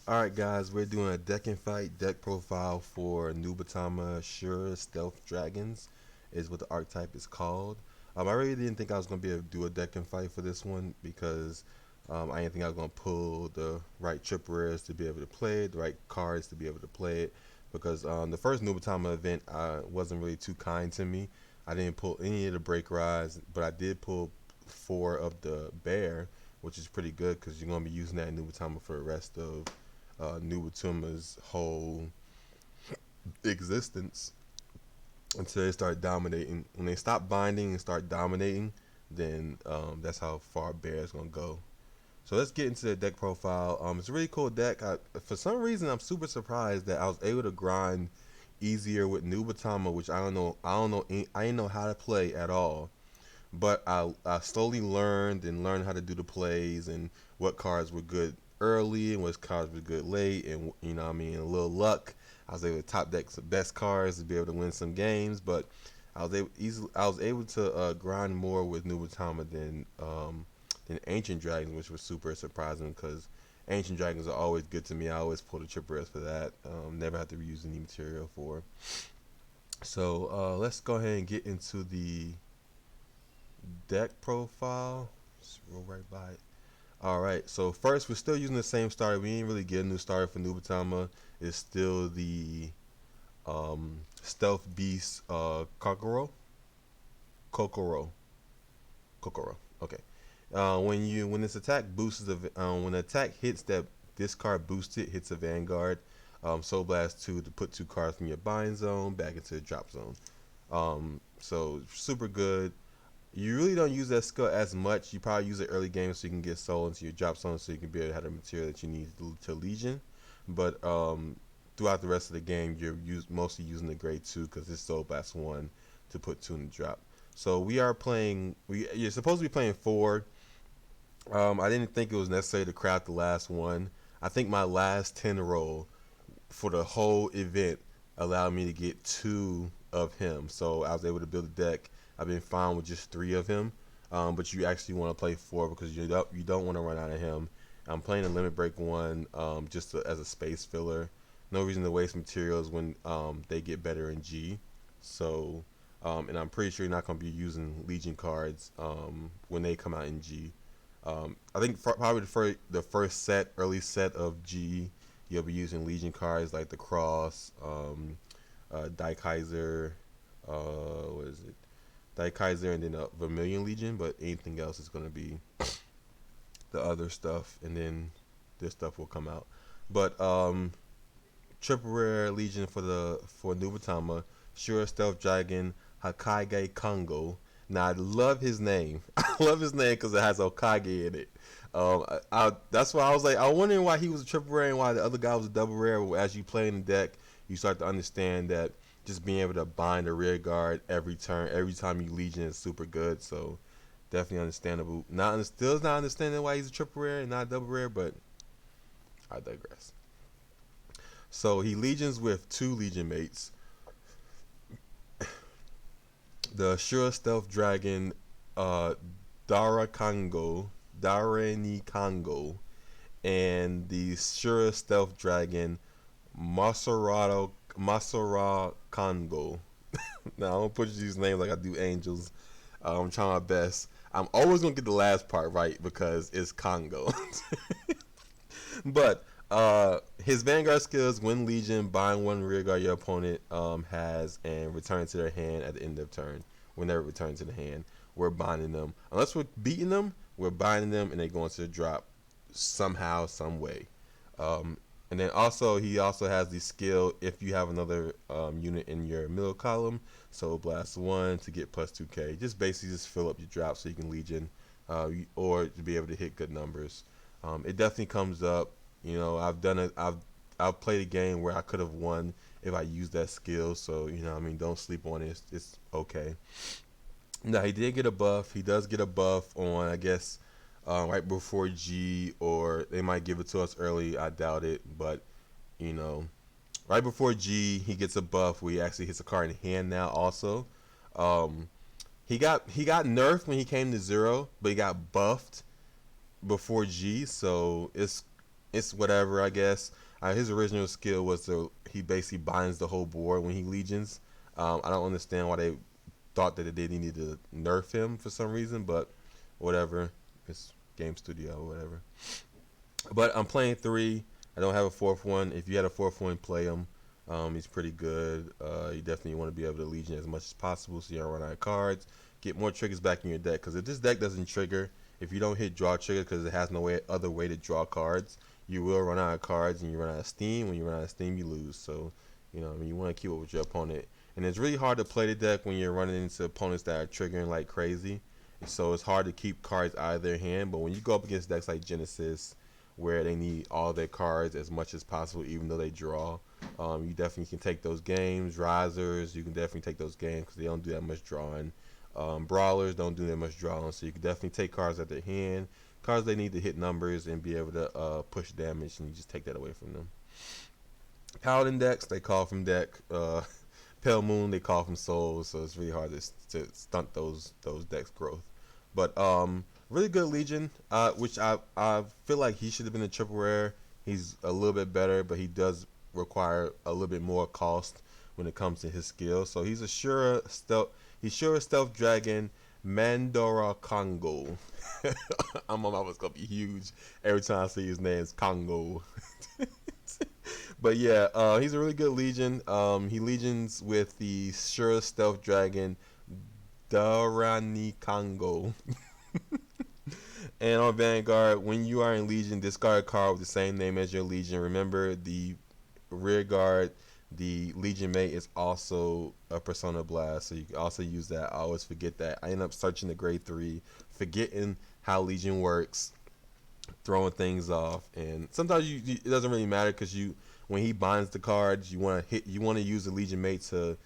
Alright guys, we're doing a deck and fight deck profile for Nubatama Shura Stealth Dragons is what the archetype is called. I really didn't think I was going to be able to do a deck and fight for this one because I didn't think I was going to pull the right triple rares to be able to play it, the right cards to be able to play it, because the first Nubatama event wasn't really too kind to me. I didn't pull any of the break rides, but I did pull 4 of the bear, which is pretty good because you're going to be using that in Nubatama for the rest of Nubatuma's whole existence until they start dominating. When they stop binding and start dominating, then that's how far Bear's gonna go. So let's get into the deck profile. It's a really cool deck. For some reason, I'm super surprised that I was able to grind easier with Nubatama, which I didn't know how to play at all. But I slowly learned how to do the plays and what cards were good early and what cards were good late, and you know what I mean, a little luck. I was able to top deck some best cards to be able to win some games, but I was able to grind more with Nubatama than Ancient Dragons, which was super surprising because Ancient Dragons are always good to me. I always pull the triple S for that. Never have to reuse any material for. So let's go ahead and get into the deck profile. Just roll right by it. Alright, so first we're still using the same starter. We didn't really get a new starter for Nubatama. It's still the Stealth Beast Kokoro. Okay. When this attack boosts when the attack hits that this card boosted hits a Vanguard. Soul Blast 2 to put 2 cards from your bind zone back into the drop zone. So super good. You really don't use that skill as much. You probably use it early game so you can get soul into your drop zone so you can be able to have the material that you need to Legion. But throughout the rest of the game, you're mostly using the grade 2 because it's Soul Blast 1 to put 2 in the drop. So we are playing. You're supposed to be playing 4. I didn't think it was necessary to craft the last one. I think my last 10 roll for the whole event allowed me to get 2 of him. So I was able to build a deck. I've been fine with just 3 of him, but you actually want to play 4 because you don't want to run out of him. I'm playing a limit break 1 just as a space filler. No reason to waste materials when they get better in G. So, and I'm pretty sure you're not going to be using Legion cards when they come out in G. I think probably the first early set of G, you'll be using Legion cards like the Cross, Daikaiser, what is it? Daikaiser, and then a Vermilion Legion, but anything else is going to be the other stuff, and then this stuff will come out. But triple rare Legion for Nubatama, Shura Stealth Dragon, Hokage Kongo. Now I love his name. I love his name because it has Hokage in it. That's why I was like, I was wondering why he was a triple rare and why the other guy was a double rare. As you play in the deck, you start to understand that just being able to bind a rear guard every turn, every time you Legion is super good. So definitely understandable. Still not understanding why he's a triple rare and not a double rare, but I digress. So he Legions with 2 Legion mates. The Shura Stealth Dragon darani Kongo, and the Shura Stealth Dragon Masara Kongo. Now I'm gonna put these names like I do angels. I'm trying my best. I'm always gonna get the last part right because it's Congo. But his Vanguard skills: win Legion, bind 1 rearguard your opponent has, and return to their hand at the end of turn. Whenever it returns to the hand, we're binding them. Unless we're beating them, we're binding them, and they go into the drop somehow, some way. And then he also has the skill if you have another unit in your middle column. So Blast 1 to get plus 2k. Just basically just fill up your drop so you can Legion, or to be able to hit good numbers. It definitely comes up. You know, I've played a game where I could have won if I used that skill. So you know, I mean, don't sleep on it. It's okay. Now he did get a buff. He does get a buff on, I guess, right before G, or they might give it to us early. I doubt it, but you know, right before G, he gets a buff where he actually hits a card in hand now. Also, he got nerfed when he came to 0, but he got buffed before G, so it's it's whatever, I guess. His original skill was he basically binds the whole board when he legions. I don't understand why they thought that they needed to nerf him for some reason, but whatever. It's Game Studio or whatever. But I'm playing three. I don't have a fourth one. If you had a fourth one, play him. He's pretty good. You definitely want to be able to legion as much as possible so you don't run out of cards. Get more triggers back in your deck. Because if this deck doesn't trigger, if you don't hit draw trigger because it has no other way to draw cards, you will run out of cards and you run out of steam. When you run out of steam, you lose. So, you want to keep up with your opponent. And it's really hard to play the deck when you're running into opponents that are triggering like crazy. So it's hard to keep cards out of their hand. But when you go up against decks like Genesis, where they need all their cards as much as possible, even though they draw, you definitely can take those games. Risers, you can definitely take those games because they don't do that much drawing. Brawlers don't do that much drawing, so you can definitely take cards at their hand. Cards they need to hit numbers and be able to push damage, and you just take that away from them. Paladin decks, they call from deck. Pale Moon, they call from souls, so it's really hard to stunt those decks' growth. But really good Legion, which I feel like he should have been a triple rare. He's a little bit better, but he does require a little bit more cost when it comes to his skill. So he's a Shura stealth dragon, Mandora Congo. I'm almost gonna be huge every time I see his name. It's Congo. But yeah, he's a really good Legion. He legions with the Shura stealth dragon, darani Congo. And on Vanguard, when you are in Legion, discard a card with the same name as your Legion. Remember, the rear guard, the Legion mate, is also a Persona Blast, so you can also use that. I always forget that. I end up searching the grade 3, forgetting how Legion works, throwing things off, and sometimes it doesn't really matter because when he binds the cards, you want to use the Legion mate to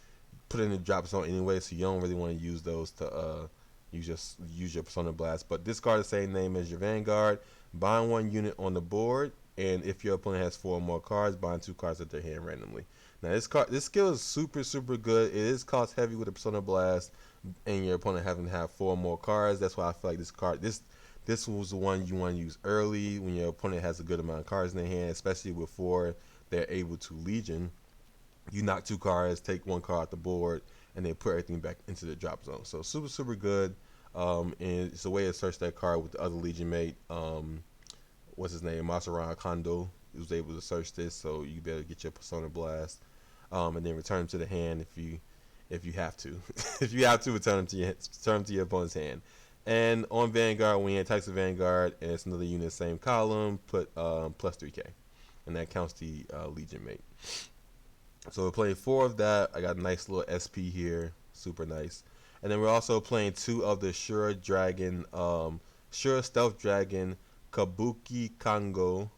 put in the drop zone anyway, so you don't really want to use those to you just use your Persona Blast. But discard the same name as your Vanguard, bind one unit on the board, and if your opponent has 4 or more cards, bind 2 cards at their hand randomly. Now this skill is super good. It is cost heavy with a Persona Blast, and your opponent having to have 4 or more cards. That's why I feel like this was the one you want to use early when your opponent has a good amount of cards in their hand, especially before they're able to Legion. You knock 2 cards, take 1 card off the board, and then put everything back into the drop zone. So super good. And it's a way to search that card with the other Legion mate. What's his name? Masaran Kondo. He was able to search this, so you better get your Persona Blast, and then return him to the hand if you have to. If you have to, return him to your opponent's hand. And on Vanguard, when he attacks the Vanguard and it's another unit, same column, put plus 3k, and that counts the Legion mate. So we're playing 4 of that. I got a nice little SP here, super nice. And then we're also playing 2 of the Shura Dragon, Shura Stealth Dragon, Kabuki Kango,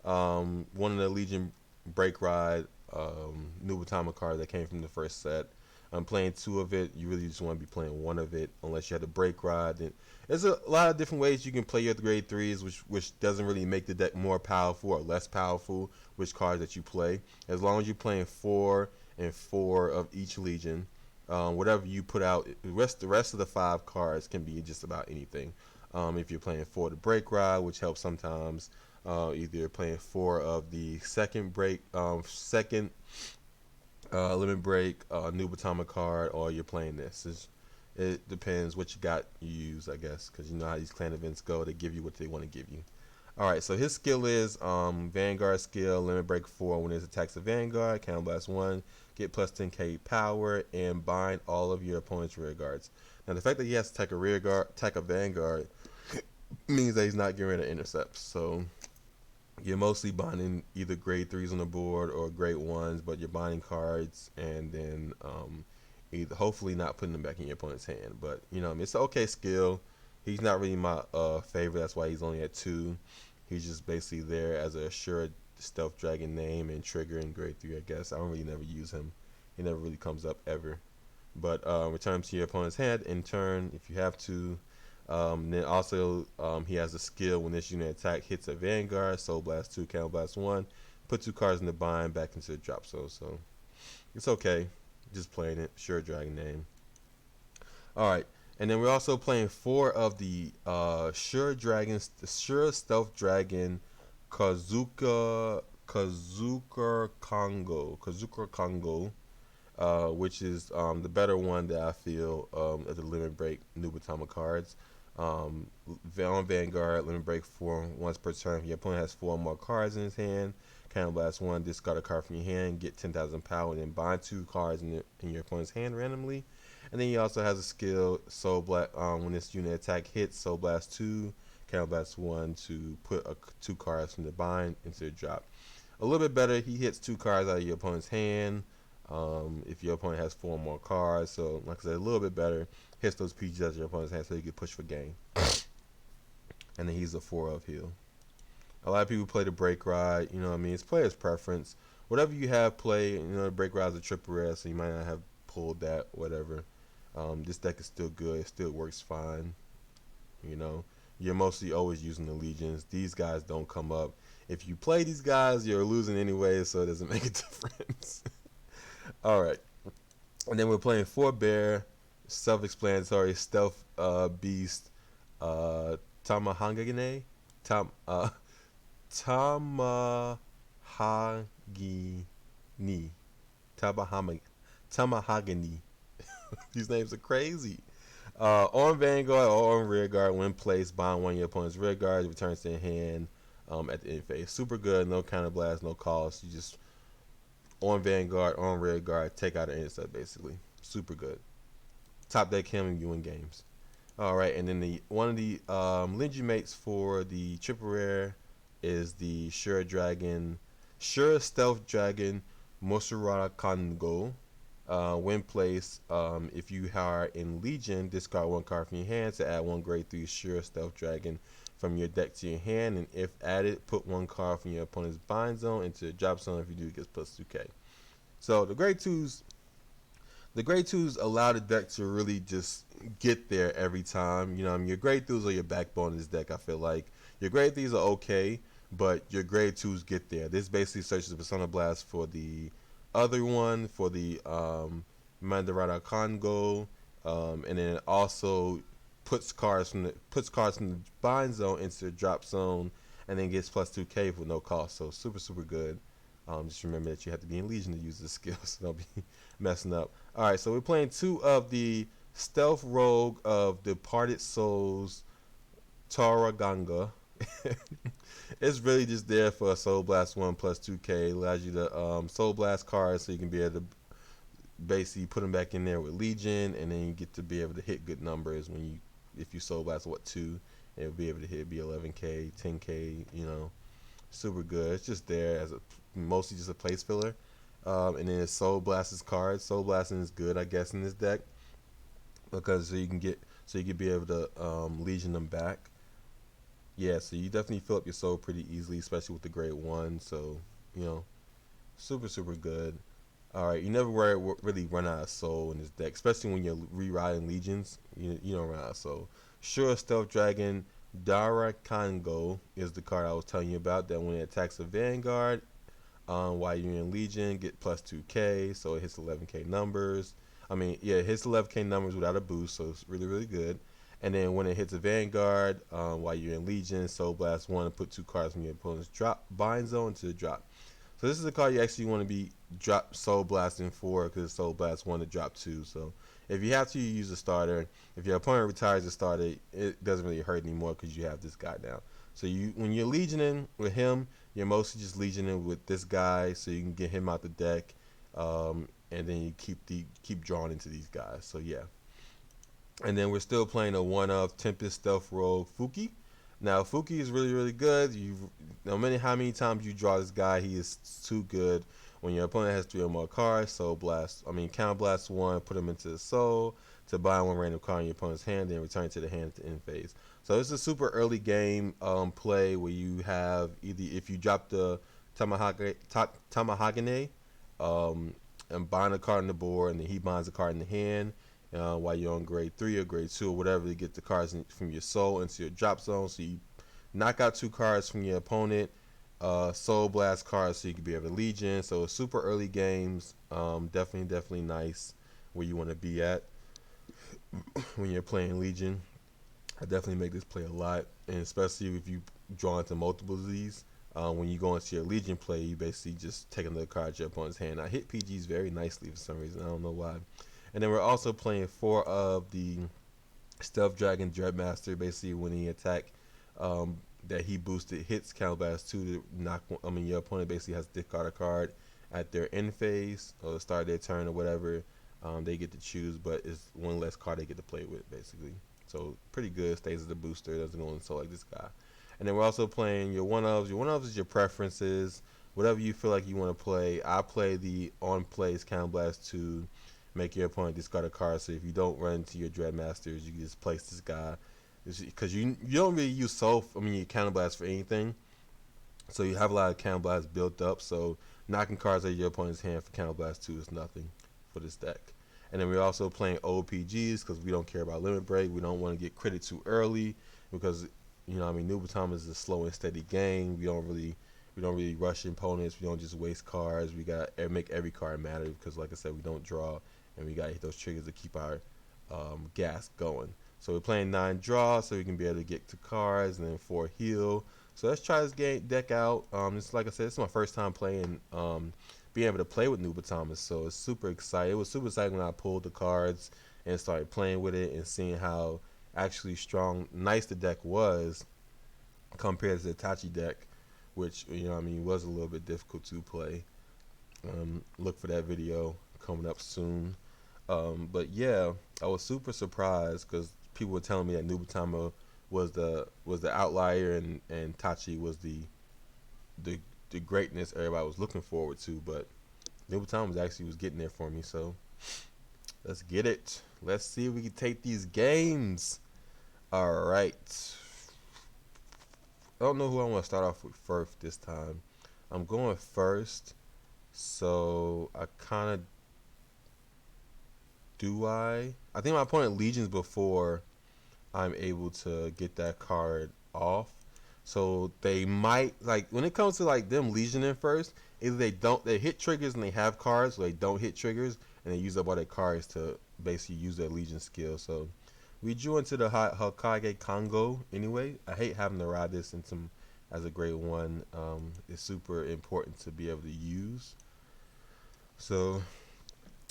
one of the Legion Break Ride, Nubatama card that came from the first set. I'm playing 2 of it. You really just want to be playing 1 of it, unless you have the Break Ride. Then there's a lot of different ways you can play your grade 3s, which doesn't really make the deck more powerful or less powerful, which cards that you play. As long as you're playing 4 and 4 of each Legion, whatever you put out, the rest of the 5 cards can be just about anything. If you're playing 4 the Break Ride, which helps sometimes, either playing 4 of the second limit break, Nubatama card, or you're playing this. It depends what you use, I guess, because you know how these clan events go. They give you what they want to give you. Alright, so his skill is Vanguard skill, limit break 4 when it attacks a Vanguard, Counter Blast 1, get plus 10k power, and bind all of your opponent's rear guards. Now the fact that he has to attack a Vanguard means that he's not getting rid of intercepts. So you're mostly binding either grade 3s on the board or grade 1s, but you're binding cards and then either hopefully not putting them back in your opponent's hand. But it's an okay skill. He's not really my favorite. That's why he's only at 2. He's just basically there as a Shura Stealth Dragon name and trigger in grade 3, I guess. I don't really never use him. He never really comes up ever. But return him to your opponent's hand in turn if you have to. Then also he has a skill when this unit attack hits a Vanguard, Soul Blast 2, Counter Blast 1, put 2 cards in the bind back into the drop zone. So it's okay. Just playing it. Shura Dragon name. Alright. And then we're also playing 4 of the Shura Stealth Dragon Kazuka Kongo, which is the better one that I feel of the limit break Nubatama cards. On Vanguard, limit break 4 once per turn. If your opponent has 4 more cards in his hand, counterblast 1, discard a card from your hand, get 10,000 power, and then bind 2 cards in your opponent's hand randomly. And then he also has a skill, Soul Blast. When this unit attack hits, Soul Blast 2, counterblast 1 to put 2 cards from the bind into the drop. A little bit better, he hits 2 cards out of your opponent's hand. If your opponent has 4 more cards, so like I said, a little bit better. Hits those PGs out of your opponent's hand so you can push for game. And then he's a 4 of heal. A lot of people play the break ride, you know what I mean? It's player's preference. Whatever you have play, you know, the break ride is a triple rare, so you might not have pulled that, whatever. This deck is still good. It still works fine. You know, you're mostly always using the legions. These guys don't come up. If you play these guys, you're losing anyway, so it doesn't make a difference. All right. And then we're playing 4 bear, self-explanatory, stealth beast, Tamahagane, Tamahagini, Tamahagani. These names are crazy. On Vanguard or on rear guard, when placed, bind 1 of your opponent's rear guard, returns to your hand at the end phase. Super good, no counterblast, no cost. You just on Vanguard, on rear guard, take out an intercept basically. Super good. Top deck him and you win games. All right, and then one of the Linji mates for the triple rare is the Shura Stealth Dragon, Mosurara Kango. When placed, if you are in Legion, discard 1 card from your hand to add 1 grade 3 Shura Stealth Dragon from your deck to your hand, and if added, put 1 card from your opponent's bind zone into the drop zone. If you do, it gets plus 2k. So the grade 2s allow the deck to really just get there every time. You know, I mean, your grade 2s are your backbone of this deck. I feel like your grade 3s are okay, but your grade 2s get there. This basically searches the Persona Blast for the other one, for the Mandora Congo, and then it also puts cards from the bind zone into the drop zone, and then gets plus 2k for no cost. So super good. Just remember that you have to be in Legion to use this skill, so don't be messing up. All right, so we're playing 2 of the Stealth Rogue of Departed Souls, Taraganga. It's really just there for a Soul Blast 1 plus 2k. It allows you to Soul Blast cards so you can be able to basically put them back in there with Legion, and then you get to be able to hit good numbers if you Soul Blast 2, it'll be able to hit 11k, 10k, you know. Super good. It's just there as mostly just a place filler. And then it's Soul Blast's card. Soul Blasting is good, I guess, in this deck because so you can be able to Legion them back. Yeah, so you definitely fill up your soul pretty easily, especially with the grade 1. So you know, super good. All right, you never really run out of soul in this deck, especially when you're rewriting Legions. You don't run out of soul. Sure, Stealth Dragon Darakango is the card I was telling you about. That when it attacks a Vanguard, while you're in Legion, get plus 2k, so it hits 11k numbers. I mean, yeah, it hits 11k numbers without a boost, so it's really good. And then when it hits a Vanguard, while you're in Legion, Soul Blast 1 and put 2 cards from your opponent's bind zone to the drop. So this is a card you actually want to be drop Soul Blasting for, because Soul Blast 1 to drop 2. So if you have to, you use a starter. If your opponent retires a starter, it doesn't really hurt anymore because you have this guy now. So when you're Legioning with him, you're mostly just Legioning with this guy, so you can get him out the deck, and then you keep drawing into these guys. So yeah. And then we're still playing a 1-of Tempest Stealth Rogue Fuki. Now Fuki is really good. No matter how many times you draw this guy, he is too good. When your opponent has 3 or more cards, Count Blast 1, put him into the soul to bind 1 random card in your opponent's hand, then return to the hand at the end phase. So it's a super early game play where you have either if you drop the Tamahagane and bind a card on the board, and then he binds a card in the hand. While you're on grade 3 or grade 2 or whatever, to get the cards from your soul into your drop zone. So you knock out 2 cards from your opponent, Soul Blast cards so you can be able to Legion. So super early games, definitely nice where you want to be at when you're playing Legion. I definitely make this play a lot, and especially if you draw into multiple of these. When you go into your Legion play, you basically just take another card your opponent's hand. I hit PGs very nicely for some reason. I don't know why. And then we're also playing 4 of the Stealth Dragon Dreadmaster. Basically, when he attack that he boosted hits Counterblast 2 to knock. I mean, your opponent basically has to discard a card at their end phase or start their turn or whatever. They get to choose, but it's one less card they get to play with, basically. So pretty good. Stays as a booster. Doesn't go into like this guy. And then we're also playing your one-ofs. Your one-ofs is your preferences. Whatever you feel like you want to play. I play the on-plays Counterblast to make your opponent discard a card. So if you don't run into your Dreadmasters, you can just place this guy. Because you don't really use your Counterblast for anything. So you have a lot of Counterblast built up. So knocking cards out of your opponent's hand for Counterblast 2 is nothing for this deck. And then we're also playing OPGs because we don't care about limit break. We don't want to get crit too early because Nubatama is a slow and steady game. We don't really rush opponents. We don't just waste cards. We gotta make every card matter because, like I said, we don't draw and we gotta hit those triggers to keep our gas going. So we're playing 9 draw so we can be able to get to cards and then 4 heal. So let's try this deck out. It's like I said, this is my first time playing. Being able to play with Nubatama, so it's super exciting. It was super exciting when I pulled the cards and started playing with it and seeing how actually nice the deck was compared to the Itachi deck, which was a little bit difficult to play. Look for that video coming up soon. But yeah, I was super surprised because people were telling me that Nubatama was the outlier and Tachi was the greatness everybody was looking forward to, but Nubatama was getting there for me. So let's get it. Let's see if we can take these games. All right. I don't know who I want to start off with first this time. I'm going first, so I kind of I think my opponent Legions before I'm able to get that card off. So they might, like, when it comes to like them Legioning first, either they hit triggers and they have cards, or they don't hit triggers and they use up all their cards to basically use their Legion skill. So we drew into the Hokage Congo anyway. I hate having to ride this into as a grade 1. It's super important to be able to use. So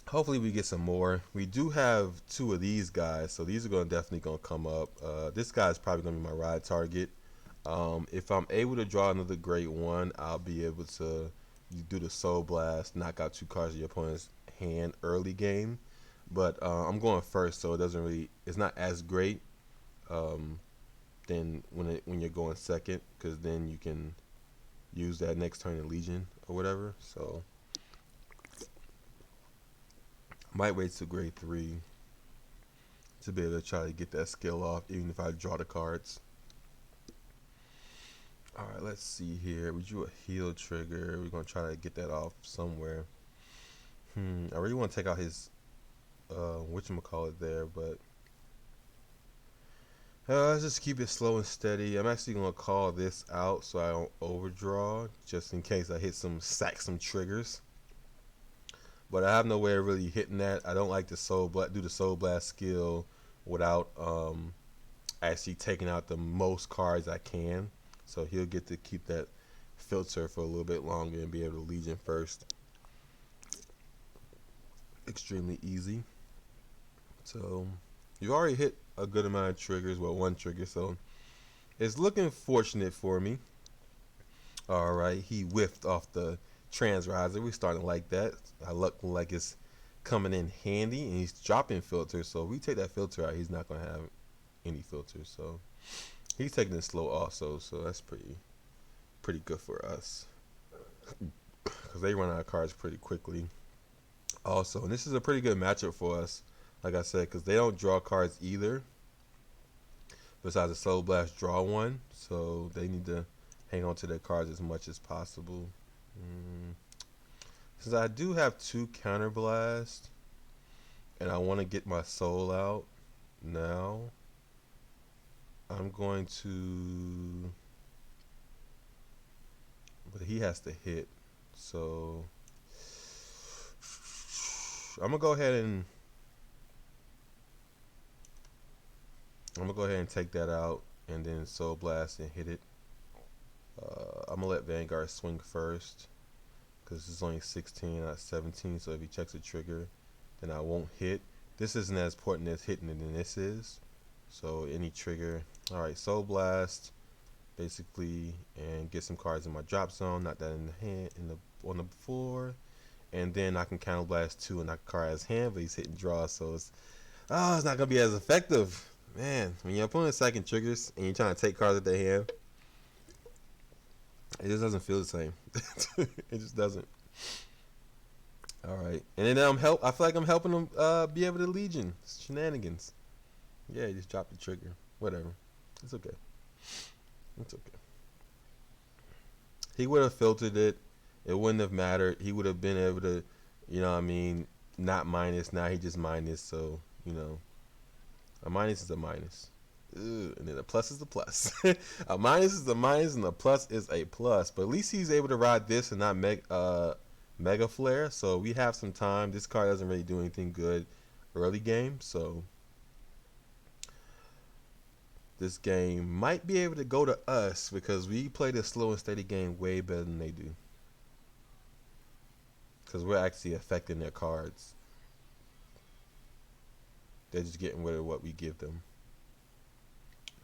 hopefully we get some more. We do have 2 of these guys, so these are definitely gonna come up. This guy is probably gonna be my ride target. If I'm able to draw another grade 1, I'll be able to do the Soul Blast, knock out 2 cards of your opponent's hand early game. But I'm going first, so it's not as great than when you're going second, because then you can use that next turn in Legion or whatever. So might wait till grade 3 to be able to try to get that skill off, even if I draw the cards. Alright, let's see here. We drew a heal trigger. We're going to try to get that off somewhere. I really want to take out his whatchamacallit there, but let's just keep it slow and steady. I'm actually going to call this out so I don't overdraw, just in case I sack some triggers. But I have no way of really hitting that. I don't like to do the Soul Blast skill without actually taking out the most cards I can. So he'll get to keep that filter for a little bit longer and be able to Legion first. Extremely easy. So you've already hit a good amount of triggers, 1 trigger, so it's looking fortunate for me. Alright, he whiffed off the Transriser. We're starting like that. I look like it's coming in handy, and he's dropping filters, so if we take that filter out, he's not going to have any filters. So he's taking it slow also, so that's pretty good for us because they run out of cards pretty quickly also. And this is a pretty good matchup for us, like I said, because they don't draw cards either besides a Soul Blast draw 1, so they need to hang on to their cards as much as possible. Since I do have 2 Counter Blast and I want to get my soul out now, I'm going to, but he has to hit, so I'm gonna go ahead and take that out and then Soul Blast and hit it. I'm gonna let Vanguard swing first because it's only 16, not 17. So if he checks a trigger, then I won't hit. This isn't as important as hitting it than this is. So any trigger. All right, Soul Blast, basically, and get some cards in my drop zone. Not that in the hand, on the floor, and then I can Counter Blast 2 and knock a card out of his hand, but he's hitting draw, so it's not gonna be as effective. Man, when your opponent's sacking triggers and you're trying to take cards at their hand, it just doesn't feel the same. It just doesn't. All right, and then I feel like I'm helping him be able to Legion shenanigans. Yeah, he just dropped the trigger. Whatever. It's okay. It's okay. He would have filtered it. It wouldn't have mattered. He would have been able to, you know what I mean, not minus. Now he just minus. So, you know, a minus is a minus. Ugh, and then a plus is a plus. A minus is a minus and a plus is a plus. But at least he's able to ride this and not Mega Flare. So we have some time. This card doesn't really do anything good early game. So this game might be able to go to us because we play the slow and steady game way better than they do. Because we're actually affecting their cards. They're just getting rid of what we give them.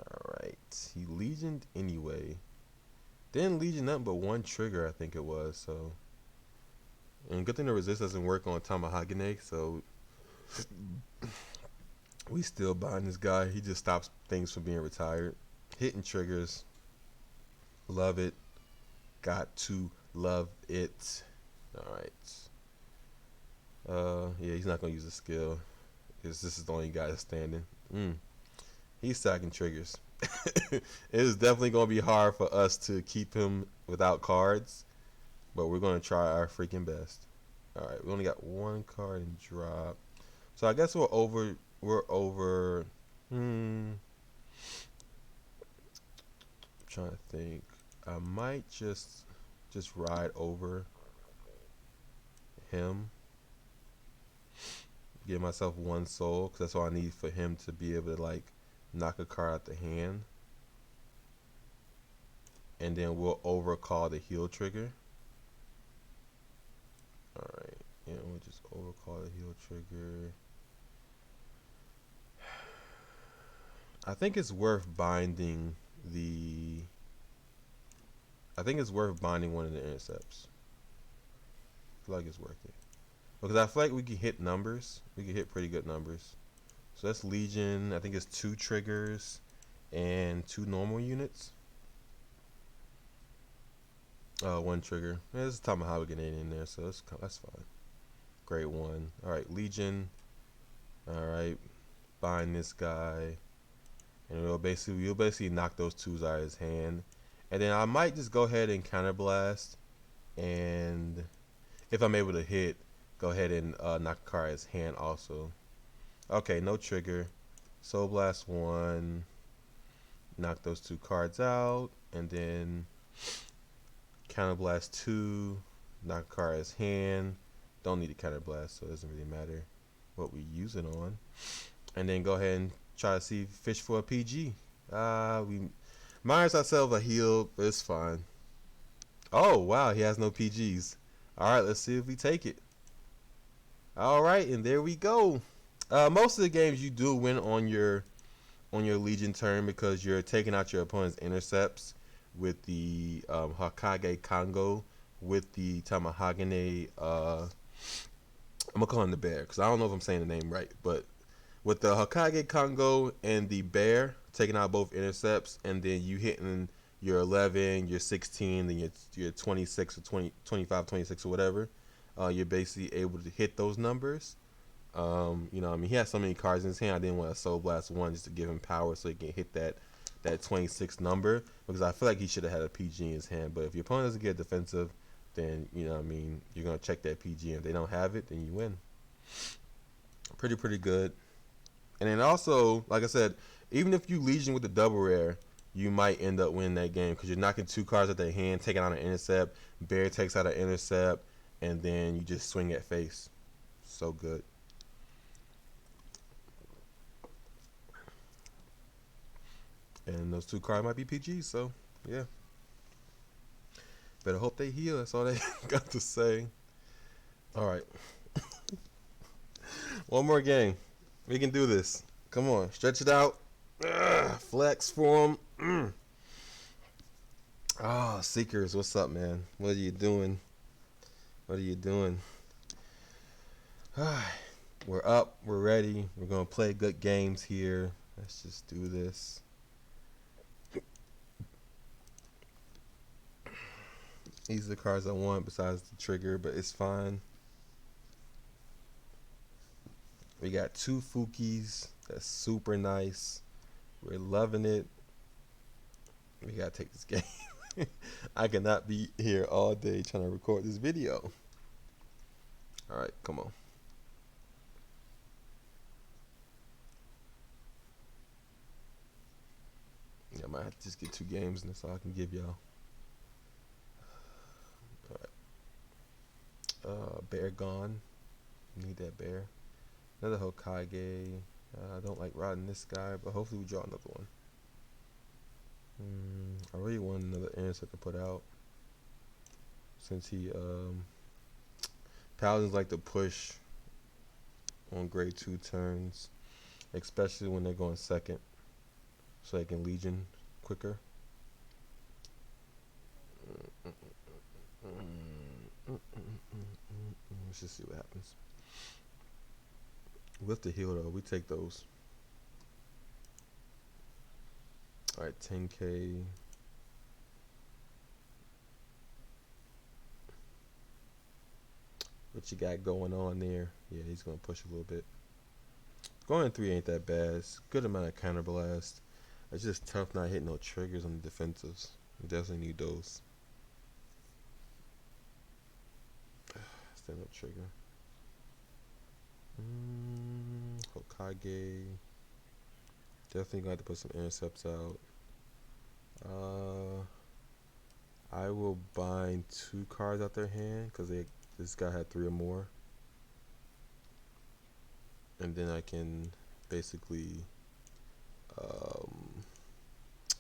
Alright. He Legioned anyway. Didn't Legion nothing but one trigger, I think it was. So, and good thing the resist doesn't work on Tamahagane. So we still bind this guy. He just stops things from being retired. Hitting triggers. Love it. Got to love it. Alright. Yeah, he's not going to use a skill. Because this is the only guy that's standing. He's stacking triggers. It is definitely going to be hard for us to keep him without cards. But we're going to try our freaking best. Alright, we only got one card in drop. So I guess we're over. I'm trying to think. I might just ride over him. Give myself one soul, because that's all I need for him to be able to like knock a card out the hand. And then we'll overcall the heal trigger. Alright, and we'll just overcall the heal trigger. I think it's worth binding one of the intercepts. I feel like it's worth it. Because I feel like we can hit numbers. We can hit pretty good numbers. So that's Legion. I think it's 2 triggers and 2 normal units. 1 trigger. Yeah, there's a Tamahagane in there, so that's fine. Great one. Alright, Legion. Alright. Bind this guy. And you'll basically knock those 2s out of his hand. And then I might just go ahead and Counter Blast. And if I'm able to hit, go ahead and knock a card out of his hand also. Okay, no trigger. Soul Blast 1. Knock those 2 cards out. And then Counter Blast 2. Knock a card out of his hand. Don't need a Counter Blast, so it doesn't really matter what we use it on. And then go ahead and try to see fish for a PG. We minus ourselves a heal, but it's fine. Oh wow, he has no PGs. Alright, let's see if we take it. Alright, and there we go. Most of the games you do win on your Legion turn because you're taking out your opponent's intercepts with the Hokage Kongo, with the Tamahagane. I'm gonna call him the bear because I don't know if I'm saying the name right, but with the Hokage Kongo and the bear taking out both intercepts, and then you hitting your 11, your 16, then your 26 or 20, 25, 26 or whatever, you're basically able to hit those numbers. You know, I mean, he has so many cards in his hand. I didn't want to Soul Blast 1 just to give him power so he can hit that 26 number, because I feel like he should have had a PG in his hand. But if your opponent doesn't get defensive, then, you know what I mean, you're going to check that PG. And if they don't have it, then you win. Pretty good. And then also, like I said, even if you Legion with the double rare, you might end up winning that game because you're knocking 2 cards at their hand, taking out an intercept. Bear takes out an intercept, and then you just swing at face. So good. And those 2 cards might be PGs, so yeah. Better hope they heal. That's all they got to say. All right. One more game. We can do this. Come on. Stretch it out. Flex for them. Ah, Seekers. What's up, man? What are you doing? What are you doing? We're up. We're ready. We're going to play good games here. Let's just do this. These are the cards I want besides the trigger, but it's fine. We got 2 Fukis. That's super nice. We're loving it. We gotta take this game. I cannot be here all day trying to record this video. Alright, come on. Yeah, I might have to just get 2 games and that's all I can give y'all. Alright. Bear gone. Need that bear. Another Hokage. I don't like riding this guy, but hopefully we draw another one. I really want another intercept to put out. Since he, Paladins like to push on grade 2 turns. Especially when they're going second. So they can Legion quicker. Let's just see what happens. With the heal though, we take those. Alright, 10k. What you got going on there? Yeah, he's gonna push a little bit. Going 3 ain't that bad. It's a good amount of counter blast. It's just tough not hitting no triggers on the defensives. We definitely need those. Stand up trigger. Hokage. Definitely got to put some intercepts out. I will bind 2 cards out their hand because this guy had 3 or more, and then I can basically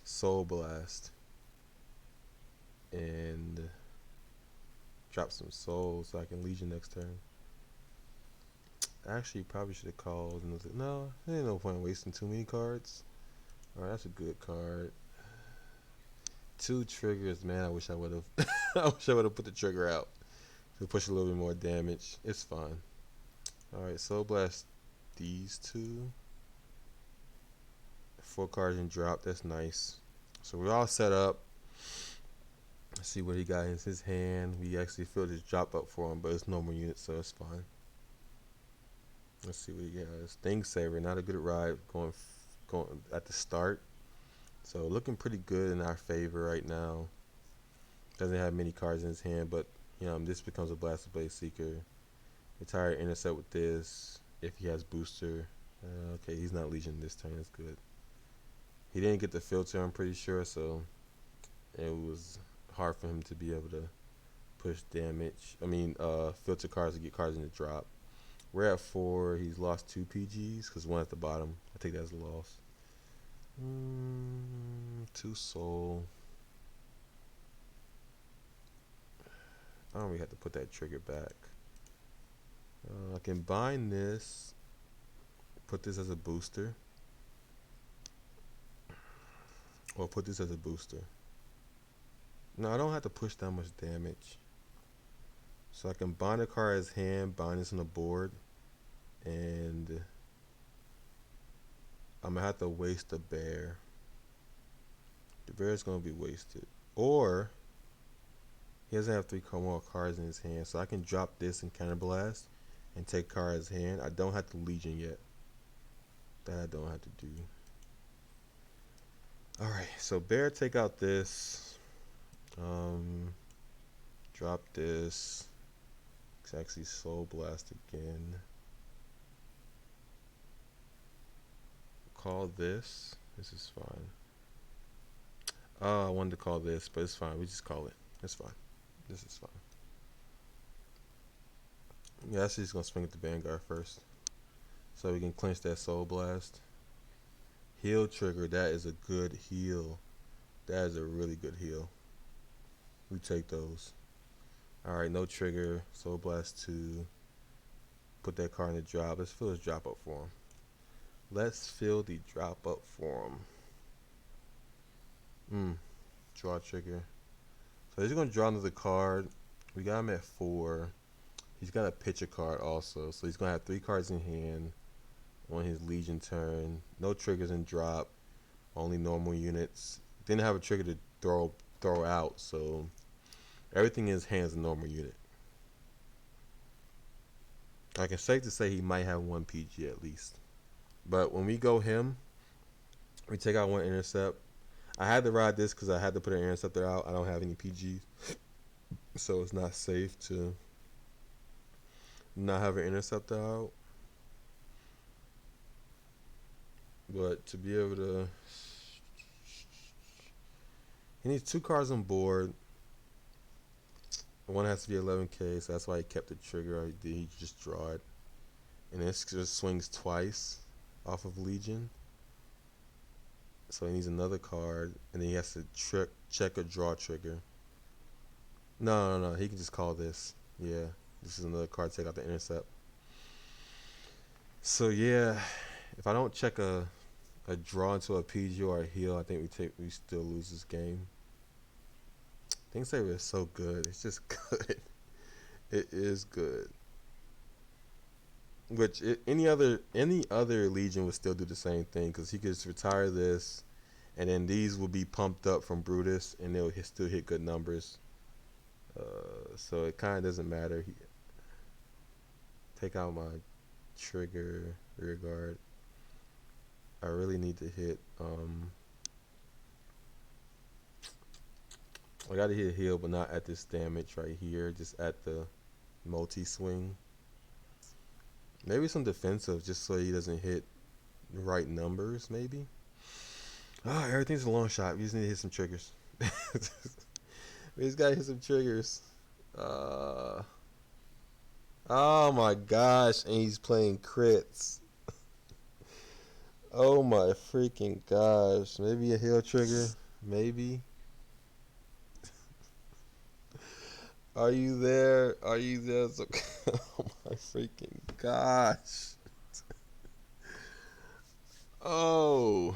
Soul Blast and drop some souls so I can Legion next turn. Actually, probably should have called. No, there ain't no point in wasting too many cards. Alright, that's a good card. 2 triggers, man. I wish I would have. I wish I would have put the trigger out to push a little bit more damage. It's fine. Alright, Soul Blast these 2. 4 cards and drop. That's nice. So we're all set up. Let's see what he got in his hand. We actually filled his drop up for him, but it's normal units, so it's fine. Let's see what he has. Thing Saver, not a good ride going at the start. So looking pretty good in our favor right now. Doesn't have many cards in his hand, but this becomes a Blaster Blade Seeker. Retire Intercept with this if he has booster. Okay, he's not Legion this turn. That's good. He didn't get the filter, I'm pretty sure, so it was hard for him to be able to push damage. Filter cards to get cards in the drop. We're at 4. He's lost 2 PGs because 1 at the bottom. I take that as a loss. 2 soul. I don't really have to put that trigger back. I can bind this. Put this as a booster. Or put this as a booster. No, I don't have to push that much damage. So I can bind a card as hand, bind this on the board, and I'm gonna have to waste a bear. The bear is gonna be wasted. Or he doesn't have 3 more cards in his hand, so I can drop this and counter blast and take card as hand. I don't have to Legion yet. That I don't have to do. Alright, so bear, take out this. Drop this. It's actually Soul Blast again. Call this. This is fine. I wanted to call this, but it's fine. We just call it. It's fine. This is fine. Yeah, actually just gonna swing at the Vanguard first, so we can clinch that Soul Blast. Heal trigger. That is a good heal. That is a really good heal. We take those. Alright, no trigger. Soul Blast 2. Put that card in the drop. Let's fill his drop up for him. Let's fill the drop up for him. Draw trigger. So he's going to draw another card. We got him at 4. He's got a pitcher card also. So he's going to have 3 cards in hand on his Legion turn. No triggers in drop. Only normal units. Didn't have a trigger to throw out. So everything in his hand is a normal unit. I can safe to say he might have 1 PG at least. But when we go him, we take out 1 intercept. I had to ride this because I had to put an interceptor out. I don't have any PGs. So it's not safe to not have an interceptor out. But to be able to... He needs 2 cards on board. One has to be 11k, so that's why he kept the trigger. He just draw it. And this just swings twice off of Legion. So he needs another card, and then he has to check a draw trigger. No. He can just call this. Yeah, this is another card. Take out the intercept. So yeah, if I don't check a draw into a PG or a heal, I think we still lose this game. Things Saver is so good. It's just good. It is good. Which any other Legion would still do the same thing, because he could just retire this, and then these will be pumped up from Brutus, and they'll still hit good numbers. So it kind of doesn't matter. Take out my trigger, rear guard. I really need to hit. I got to hit heal, but not at this damage right here. Just at the multi swing. Maybe some defensive, just so he doesn't hit the right numbers. Maybe. Everything's a long shot. We just need to hit some triggers. We just gotta hit some triggers. Oh my gosh, and he's playing crits. Oh my freaking gosh. Maybe a heal trigger. Maybe. Are you there? Are you there? Oh my freaking gosh. Oh.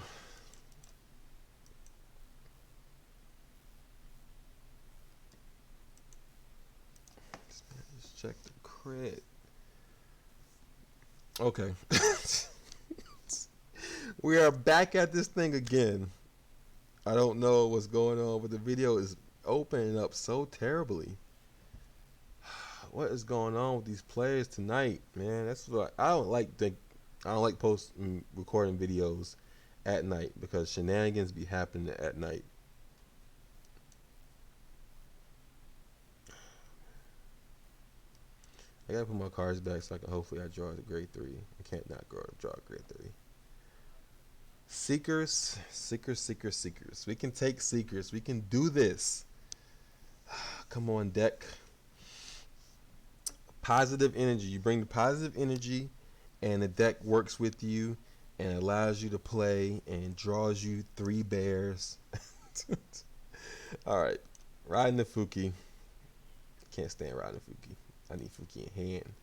Just check the crit. Okay. We are back at this thing again. I don't know what's going on, but the video is opening up so terribly. What is going on with these players tonight, man? That's what I don't like. I don't like recording videos at night, because shenanigans be happening at night. I gotta put my cards back so I can hopefully I draw the grade 3. I can't not draw a grade 3. Seekers. We can take Seekers. We can do this. Come on, deck. Positive energy. You bring the positive energy, and the deck works with you and allows you to play and draws you 3 bears. Alright. Riding the Fuki. Can't stand riding Fuki. I need Fuki in hand.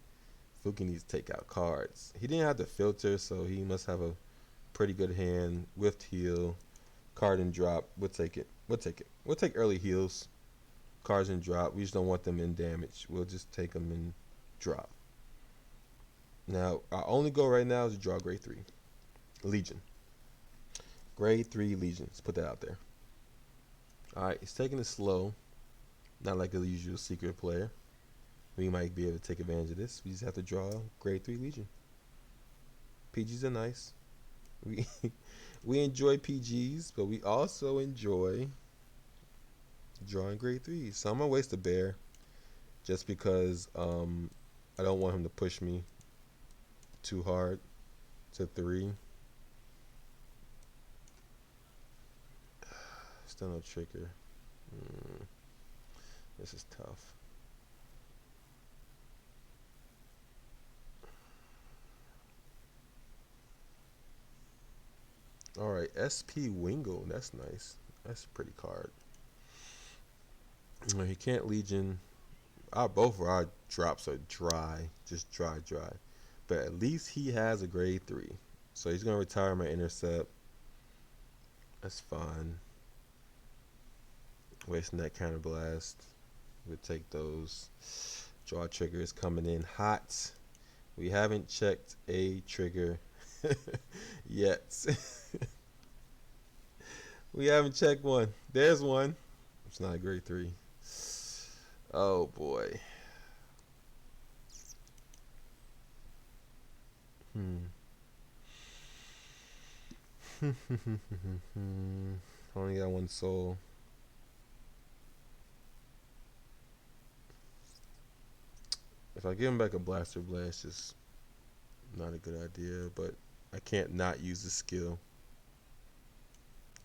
Fuki needs to take out cards. He didn't have to filter, so he must have a pretty good hand. Whiffed heal. Card and drop. We'll take it. We'll take early heals. Cards and drop. We just don't want them in damage. We'll just take them in drop. Now, our only goal right now is to draw grade 3. Legion. Grade 3 Legion. Let's put that out there. Alright, he's taking it slow. Not like the usual secret player. We might be able to take advantage of this. We just have to draw grade 3 Legion. PGs are nice. We enjoy PGs, but we also enjoy drawing grade 3s. So I'm going to waste a bear just because I don't want him to push me too hard to 3. Still no trigger. This is tough. Alright, SP Wingle. That's nice. That's a pretty card. No, he can't Legion. Both of our drops are dry, just dry, dry. But at least he has a grade 3. So he's gonna retire my intercept. That's fine. Wasting that counter blast. We'll take those. Draw triggers coming in hot. We haven't checked a trigger yet. We haven't checked one. There's one. It's not a grade 3. Oh boy. Only got one soul. If I give him back a blaster blast, it's not a good idea, but I can't not use the skill.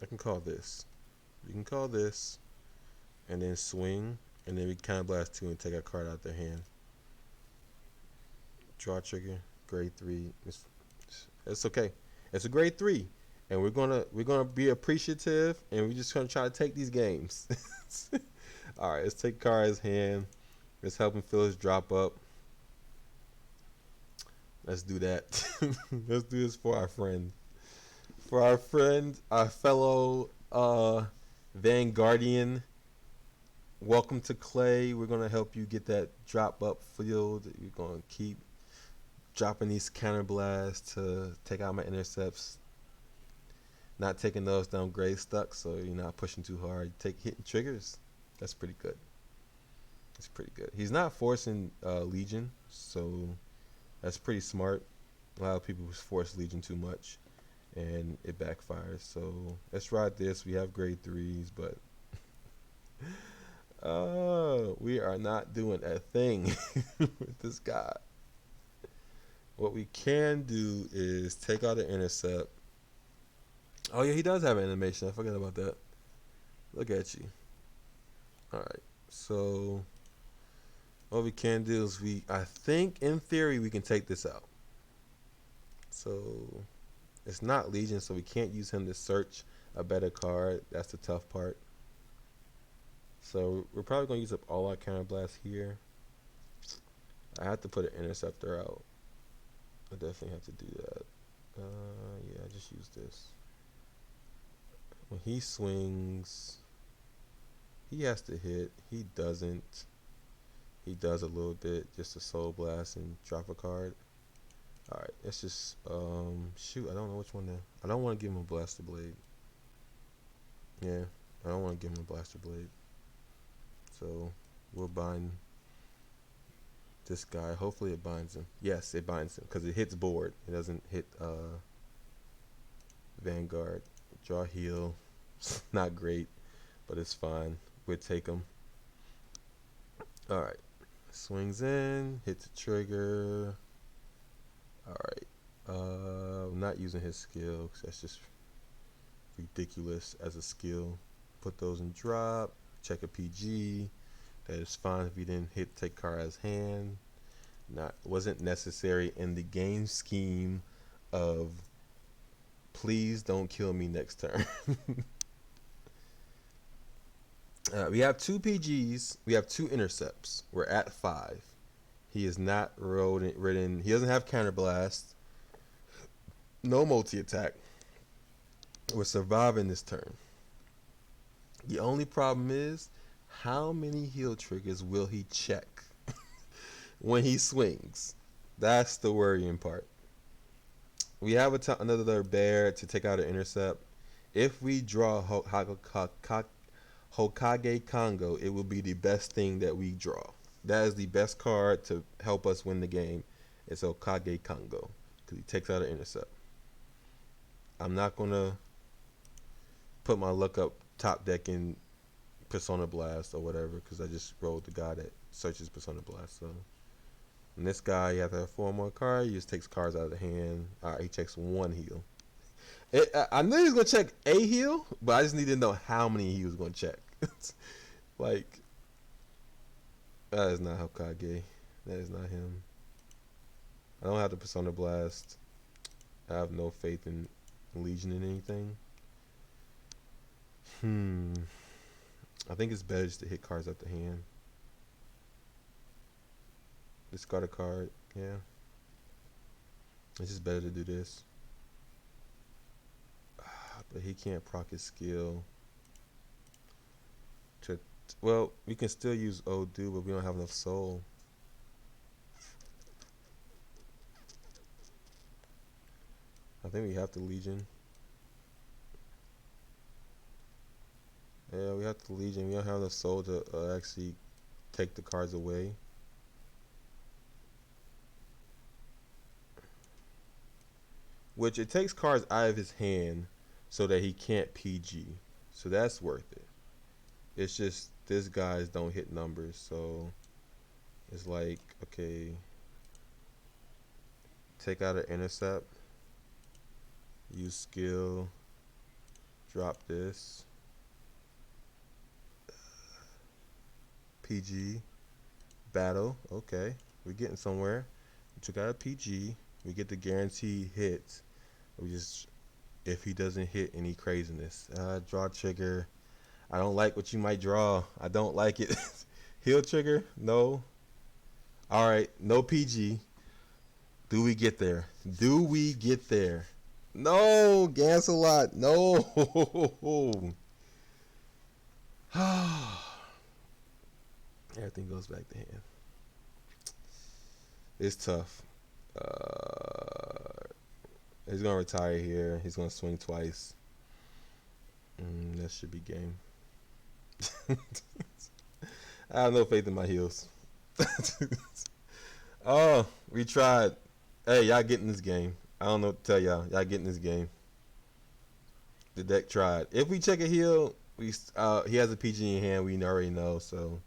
I can call this. We can call this, and then swing, and then we counter blast 2 and take a card out their hand. Draw trigger, grade 3. It's okay. It's a grade 3, and we're gonna be appreciative, and we're just gonna try to take these games. All right, let's take Kara's hand. Let's help him fill his drop up. Let's do that. Let's do this for our friend. For our friend, our fellow Vanguardian. Welcome to Clay. We're gonna help you get that drop up filled. You're gonna keep dropping these counter blasts to take out my intercepts. Not taking those down grade stuck, so you're not pushing too hard. Take hitting triggers. That's pretty good. That's pretty good. He's not forcing Legion, so that's pretty smart. A lot of people force Legion too much, and it backfires. So let's ride this. We have grade 3s, but we are not doing a thing with this guy. What we can do is take out an intercept. Oh yeah, he does have an animation. I forgot about that. Look at you. Alright, so what we can do is I think in theory we can take this out. So it's not Legion, so we can't use him to search a better card. That's the tough part. So we're probably going to use up all our counter blasts here. I have to put an interceptor out. I definitely have to do that. Yeah, I just use this. When he swings, he has to hit. He doesn't. He does a little bit, just a soul blast and drop a card. Alright, let's just shoot, I don't know which one to. I don't want to give him a blaster blade. Yeah, I don't want to give him a blaster blade. So we'll bind this guy. Hopefully it binds him. Yes, it binds him because it hits board. It doesn't hit Vanguard. Draw heal. Not great, but it's fine. We'll take him. Alright. Swings in, hits the trigger. Alright. I'm not using his skill because that's just ridiculous as a skill. Put those in drop. Check a PG. That is fine if you didn't hit take Kara's hand. Wasn't necessary in the game scheme of please don't kill me next turn. We have 2 PGs. We have 2 intercepts. We're at 5. He is not ridden. He doesn't have counterblast. No multi-attack. We're surviving this turn. The only problem is how many heal triggers will he check when he swings? That's the worrying part. We have another bear to take out an intercept. If we draw Hokage Congo, it will be the best thing that we draw. That is the best card to help us win the game. It's Hokage Congo because he takes out an intercept. I'm not gonna put my luck up top deck in Persona Blast or whatever because I just rolled the guy that searches Persona Blast. So, and this guy, you have to have 4 more cards. He just takes cards out of the hand. All right, he checks 1 heal. I knew he was gonna check a heal, but I just need to know how many he was gonna check. Like, that is not Hokage. That is not him. I don't have the Persona Blast. I have no faith in Legion in anything. I think it's better just to hit cards out the hand. Discard a card. Yeah. It's just better to do this. But he can't proc his skill. To, well, we can still use Odu, but we don't have enough soul. I think we have to Legion. Yeah, we have to Legion. We don't have enough soul to actually take the cards away. Which it takes cards out of his hand so that he can't PG. So that's worth it. It's just this guys don't hit numbers, so it's like, okay, take out an intercept, use skill, drop this, PG, battle. Okay, we're getting somewhere. We took out a PG. We get the guaranteed hits. We just, if he doesn't hit any craziness, draw trigger. I don't like what you might draw. I don't like it. Heal trigger? No. All right, no PG. Do we get there? Do we get there? No, Gansalot. No. Everything goes back to hand. It's tough. He's gonna retire here. He's gonna swing twice. That should be game. I have no faith in my heels. Oh, we tried. Hey, y'all getting this game. I don't know what to tell y'all. Y'all getting this game. The deck tried. If we check a heal, he has a PG in hand. We already know, so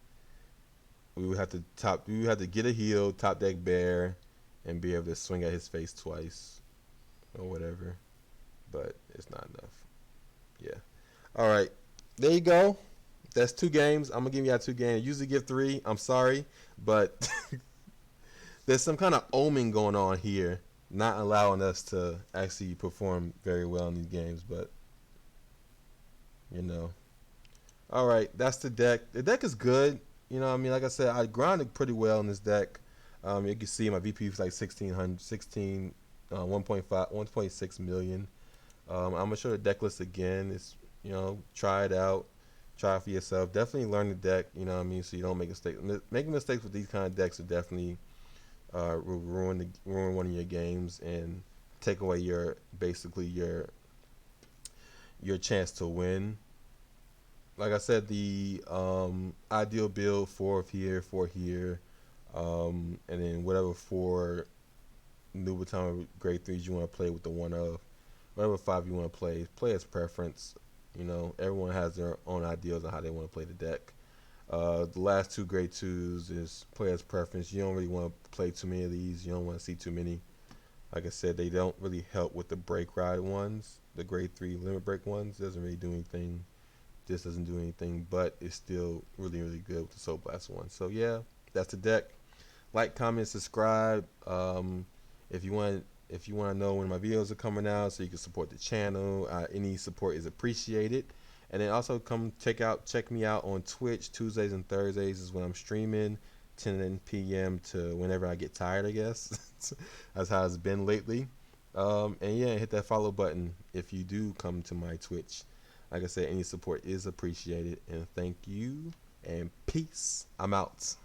we would have to We would have to get a heal, top deck bear, and be able to swing at his face twice, or whatever. But it's not enough. Yeah. All right. There you go. That's 2 games. I'm gonna give y'all 2 games. I usually give 3. I'm sorry, but there's some kind of omen going on here, not allowing us to actually perform very well in these games. But you know, all right, that's the deck. The deck is good. You know, what I mean, like I said, I grinded pretty well in this deck. You can see my VP was like 1.6 million. I'm gonna show the deck list again. It's, you know, try it out, try it for yourself. Definitely learn the deck. You know what I mean, so you don't make mistakes. Making mistakes with these kind of decks are definitely ruin one of your games and take away basically your chance to win. Like I said, the ideal build 4 here, 4 here, and then whatever 4 new baton grade 3s you want to play with the 1 of. Whatever 5 you want to play as preference. You know, everyone has their own ideas on how they want to play the deck. The last 2 grade 2s is play as preference. You don't really want to play too many of these. You don't want to see too many. Like I said, they don't really help with the break ride ones. The grade 3 limit break ones doesn't really do anything. This doesn't do anything, but it's still really, really good with the Soul Blast one. So yeah, that's the deck. Like, comment, subscribe. If you want to know when my videos are coming out, so you can support the channel. Any support is appreciated. And then also come check me out on Twitch. Tuesdays and Thursdays is when I'm streaming, 10 p.m. to whenever I get tired, I guess. That's how it's been lately. And yeah, hit that follow button if you do come to my Twitch. Like I said, any support is appreciated. And thank you and peace. I'm out.